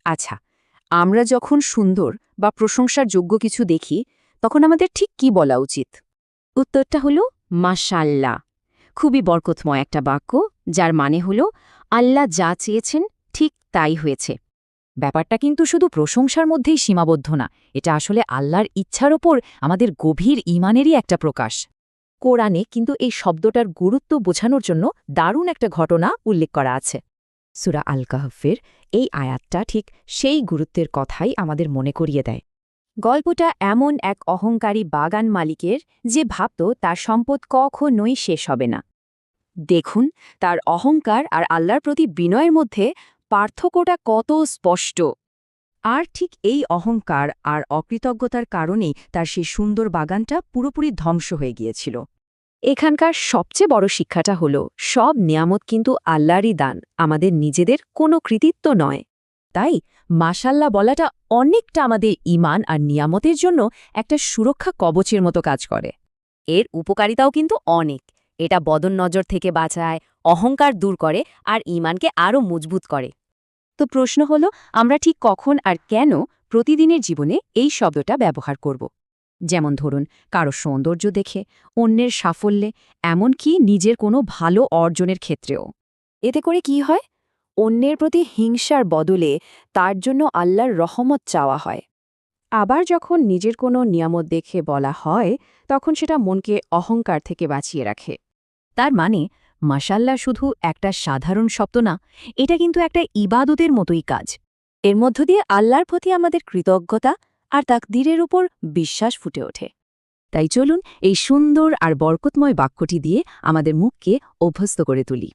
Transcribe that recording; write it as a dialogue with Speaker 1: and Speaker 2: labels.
Speaker 1: আচ্ছা, আমরা যখন সুন্দর বা প্রশংসার যোগ্য কিছু দেখি তখন আমাদের ঠিক কি বলা উচিত? উত্তরটা হলো মাশাআল্লাহ। খুবই বরকতময় একটা বাক্য, যার মানে হলো আল্লাহ যা চেয়েছেন ঠিক তাই হয়েছে।
Speaker 2: ব্যাপারটা কিন্তু শুধু প্রশংসার মধ্যেই সীমাবদ্ধ না, এটা আসলে আল্লাহর ইচ্ছার ওপর আমাদের গভীর ঈমানেরই একটা প্রকাশ। কোরআনে কিন্তু এই শব্দটার গুরুত্ব বোঝানোর জন্য দারুণ একটা ঘটনা উল্লেখ করা আছে। সূরা আল কাহফের এই আয়াতটা ঠিক সেই গুরুত্বের কথাই আমাদের মনে করিয়ে দেয়।
Speaker 1: গল্পটা এমন এক অহংকারী বাগান মালিকের, যে ভাবত তার সম্পদ কখনোই শেষ হবে না। দেখুন, তার অহংকার আর আল্লাহর প্রতি বিনয়ের মধ্যে পার্থক্যটা কত স্পষ্ট।
Speaker 2: আর ঠিক এই অহংকার আর অকৃতজ্ঞতার কারণেই তার সেই সুন্দর বাগানটা পুরোপুরি ধ্বংস হয়ে গিয়েছিল।
Speaker 1: এখানকার সবচেয়ে বড় শিক্ষাটা হলো, সব নিয়ামত কিন্তু আল্লাহরই দান, আমাদের নিজেদের কোনো কৃতিত্ব নয়।
Speaker 2: তাই মাশাল্লাহ বলাটা অনেকটা আমাদের ঈমান আর নিয়ামতের জন্য একটা সুরক্ষা কবচের মতো কাজ করে।
Speaker 1: এর উপকারিতাও কিন্তু অনেক। এটা বদন নজর থেকে বাঁচায়, অহংকার দূর করে আর ঈমানকে আরও মজবুত করে। তো প্রশ্ন হলো, আমরা ঠিক কখন আর কেন প্রতিদিনের জীবনে এই শব্দটা ব্যবহার করব? যেমন ধরুন, কারো সৌন্দর্য দেখে, অন্যের সাফল্যে, এমনকি নিজের কোনো ভালো অর্জনের ক্ষেত্রেও। এতে করে কি হয়? অন্যের প্রতি হিংসার বদলে তার জন্য আল্লাহর রহমত চাওয়া হয়। আবার যখন নিজের কোনো নিয়ামত দেখে বলা হয়, তখন সেটা মনকে অহংকার থেকে বাঁচিয়ে রাখে।
Speaker 2: তার মানে মাশাল্লাহ শুধু একটা সাধারণ শব্দ না, এটা কিন্তু একটা ইবাদতের মতোই কাজ।
Speaker 1: এর মধ্য দিয়ে আল্লাহর প্রতি আমাদের কৃতজ্ঞতা আর তাকদীরের উপর বিশ্বাস ফুটে ওঠে।
Speaker 2: তাই চলুন এই সুন্দর আর বরকতময় বাক্যটি দিয়ে আমাদের মুখকে অভ্যস্ত করে তুলি।